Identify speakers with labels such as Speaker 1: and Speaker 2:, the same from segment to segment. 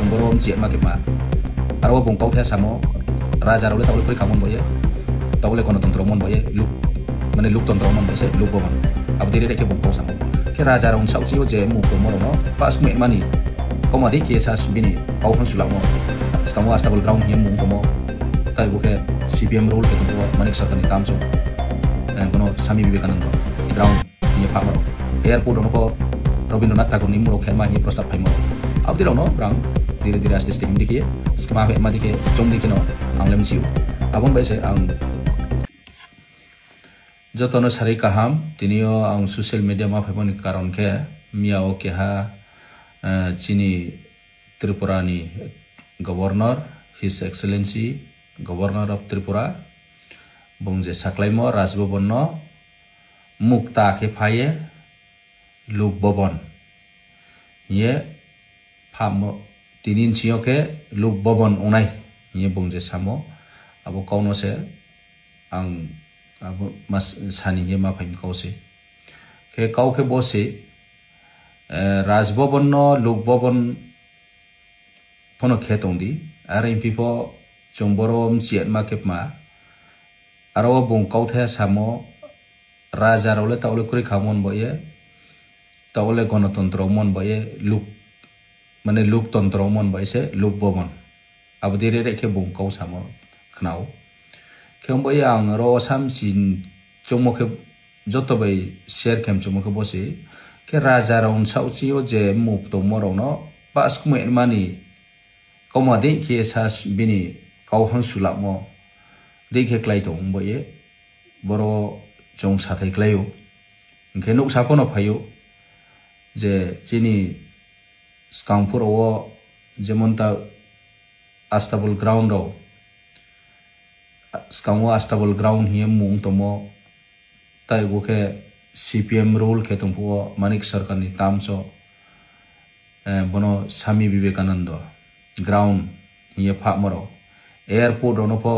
Speaker 1: Jomboro jet ma kema arwa bong kau the samo raja role tawle kuri kamon boye tawle kono tontro mon boye luk mane luk tontro mon boye luk boman abdire ke bong kau samo ke raja raun sau sio je mu ko moro no pas me mani komadi ke sas bini kau han sulamo kamu astabul ground hiam mung tomo tai buke CPM role ke tomo manik sakani tamso kono Sami Vivekananda ground ni pamaro airport ono ko Robindranath Tagore ni muro kherma hi prostab phaimo abdiro no brang dire dire aste stem dikie skema be madike chom dikino anglem siu abon baise ang jotono sari kaham tinio ang social media ma phaimoni karon ke miao ke ha chini Tripura ni Governor, His Excellency Governor of Tripura, bongje saklaimo Rajbhavan no mukta ke phaye luk bhavan ye phamo tinin chio ke luk bhavan onai ye bongje samo abo kauno se ang abo mas sani ye ma phaim kause ke kau ke bose Rajbhavan no luk bhavan pono khetongdi arin pipo Jomboro jet ma kepma aro bong kau the samo raja role tawle kuri khamon boye tawle gণতন্ত্র mon boye luk mane luk tontro mon boye se luk bhavan abdire re ke bong kau samo khnau khem boye ang ro sam sin chomo ke joto bai share khem chomo ke bosi ke raja raun sauchio je mup to moro no pas kume mani komadi ke sas bini kau han sulamo dekhe klai to boye boro jong sathai klayo ke nuk sapono phayo je chini Skangpur o jemonta astabul ground ro skangwa astabul ground hi mung tomo tai buke CPM rule ke tumpo manik sarkar ni tamso bono Sami Vivekananda ground hiye phamaro airport ono po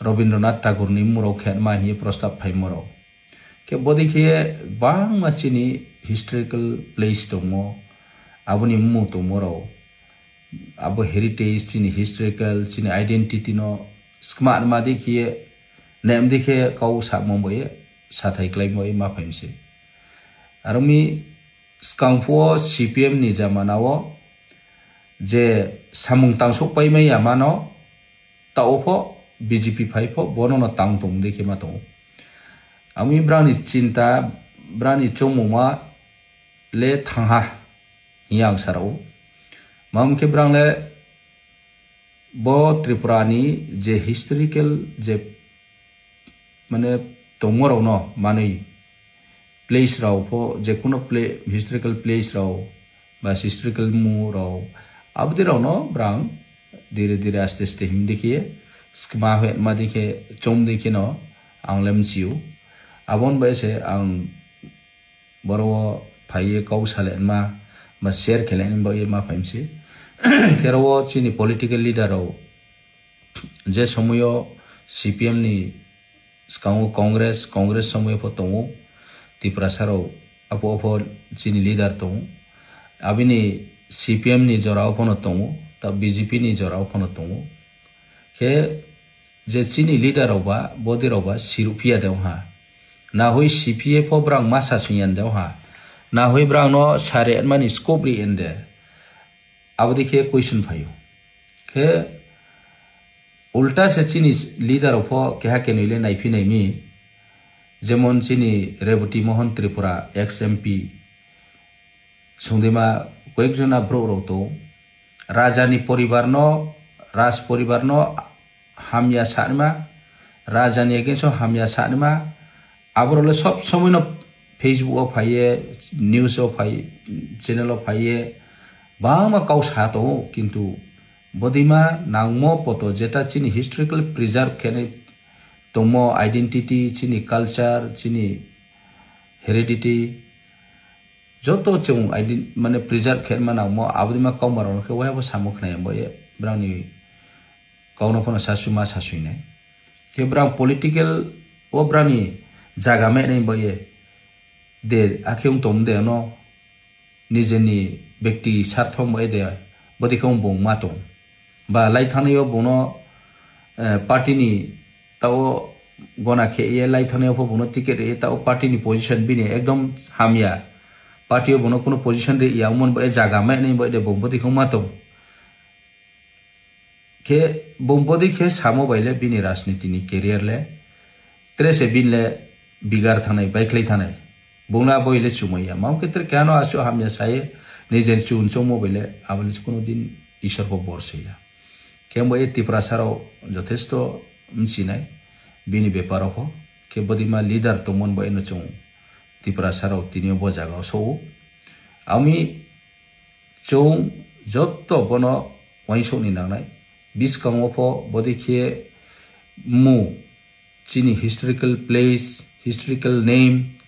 Speaker 1: Robindranath Tagore ni muro khenma hiye prostab phaimaro ke bodi ke bang machini historical place tomo abuni mu tomoro abo heritage chini historical chini identity no skma ma dekhiye nem dekhe kau sakmo boye sathai klai moi ma phaimse arumi Skangpur CPM ni jamanao je samung tangsok pai mai amano taopo BJP phaipo bono no tangtong dekhe ma to ami brani cinta brani chomuma le thangha yang sarau mam ke brangle bo Tripura ni je historical je mane tomoro no mane place rao po je kuno historical place rao ba historical mu rao abdi rao no brang dire dire aste aste him dekhiye skema he ma dekhe chom dekhe no anglem siu abon baise ang boro phaiye kau sale ma share khelen ba ye ma phaimsi kero chini political leader rao je samoyo CPM ni Skango Congress samoyo potongo Tripura saro apo chini leader tongo abini CPM ni jorao pono tongo ta BJP ni jorao pono tongo ke je chini leader roba bodi roba sirupia dew ha na hoi CPA po brang masa sunyan dew ha na hoi brang no sare mani scope ri ende abdi ke question phayo ke ulta se chini leader po ke ha ke noile naifi naimi jemon chini Rebati Mohan Tripura ex-MP sungdema koekjona bro ro to rajani poribar no raj poribar no hamya sanma rajani against hamya sanma abrole sob somoy no Facebook o phaye news o phaye channel o phaye bama kau sa to kintu bodima nangmo poto jeta chini historical preserve kene tomo identity chini culture chini heredity joto chung mane preserve khen mana mo abdima kau maron ke waya bo samuk na boye brani kauno kono sasuma sasuine ke brang political o brani jaga me nei boye de akhum tom de no nijeni ব্যক্তি স্বার্থ ময় দে bodi kong bong matong ba lai thane yo bono party ni tao gona khe ye lai thane yo bono ticket e tao party ni position bini ekdom hamya party yo bono kono position re yamon ba jaga ma nei ba de bong bodi kong matong ke bong bodi khe samo baile bini rajniti ni career le trese bin le bigar thanai baiklai thanai bongla boile chumaiya mam ketre kano aso hamya sai nijen chun chomo boile abale kono din ishor ko borseya kembo e tipra saro jothesto msinai bini beparo ko ke bodima leader to mon bo eno chung tipra saro tinio bo jaga so ami chung jotto bono waiso ni nangnai biskang opho bodi khie mu chini historical place historical name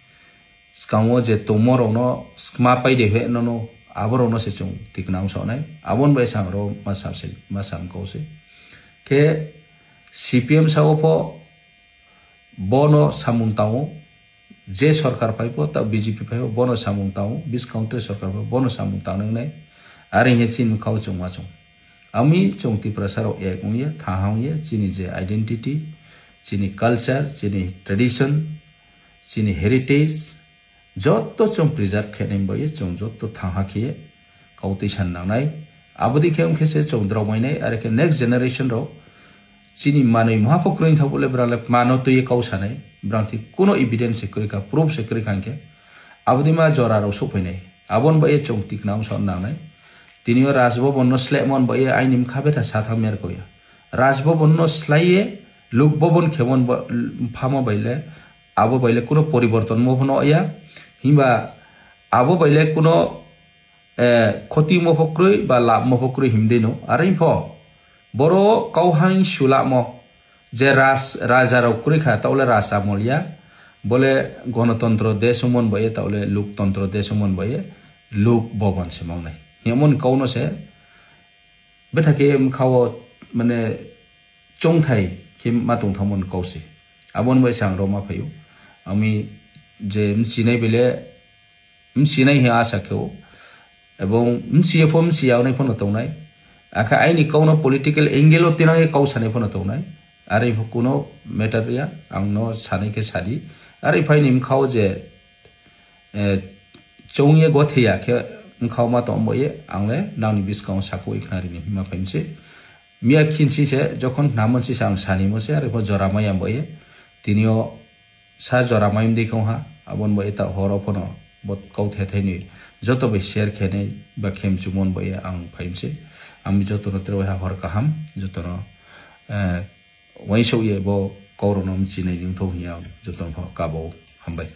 Speaker 1: skangwo je tomorrow no skma pai de he no aboro no se chung tiknam so nai abon bai sangro masam ko se ke CPM sa opho bono samung tawo je sarkar pai po ta BJP pai bono samung tawo biskang te sarkar bono samung tawo nai are he chin khau chung ma chung ami chung ti prasaro ek ngye thahang ye chini je identity chini culture chini tradition chini heritage jotto chung preserve khenem boye chung jotto thaha khiye kauti san nangnai abodi khem khese chung dromai nai are ke next generation ro chini manoi mahapokroin thabole brale mano to ye kausanai branti kuno evidence sekurika proof sekurika ke abodi ma jora ro sopainai abon boye chung tiknam son nangnai tinio rajbhabon no slemon boye ainim khabeta sathamer koya rajbhabon no slaie Lok Bhavan খেমন ফামো বাইলে আবো বাইলে কোনো পরিবর্তন মহনো ইয়া হিবা আবো বাইলে কোনো ক্ষতি মফক্রই বা লাভ মফক্রই হিমদেনো আরে ফ বড় কাউহাই সুলাম যে রাজারাও কুরিখা তাহলে রাজা মলিয়া বলে গণতন্ত্র দেশ মন বয়ে তাহলে লোকতন্ত্র দেশ মন বয়ে লোক ভবন সে মাওনাই এমন কাউনো সে বেথাকে খাও মানে চংথাই kim matung thamon kausi abon bai sang roma phayu ami je msinai bele msinai he asa kheu ebong msifo msiaw nai phono tongnai akha aini kauno political angle otina e kausane phono tongnai are kuno matter ya angno sanai ke sadi are phainim khau je chongye gothia khe khau ma tomboye angle nangni biskang sakoi khnari ni ma phaimse মিয়া খিনসি সে যখন নামনসি সাং সানি মসে আর জরামায়াম বয়ে তিনিও সা জরামায়াম দেখো হা আবন বয়ে তা হর von বত কৌথে tiny যত বে শেয়ার খেনে বা খেম চুমন বয়ে আং ফাইমসে আমি যত নত্র হা হর কাহাম যত ন ওয়াইসো ইয়ে ব কৌরনম চিনাই নিং থৌ হিয়া যত কাবো হামবাই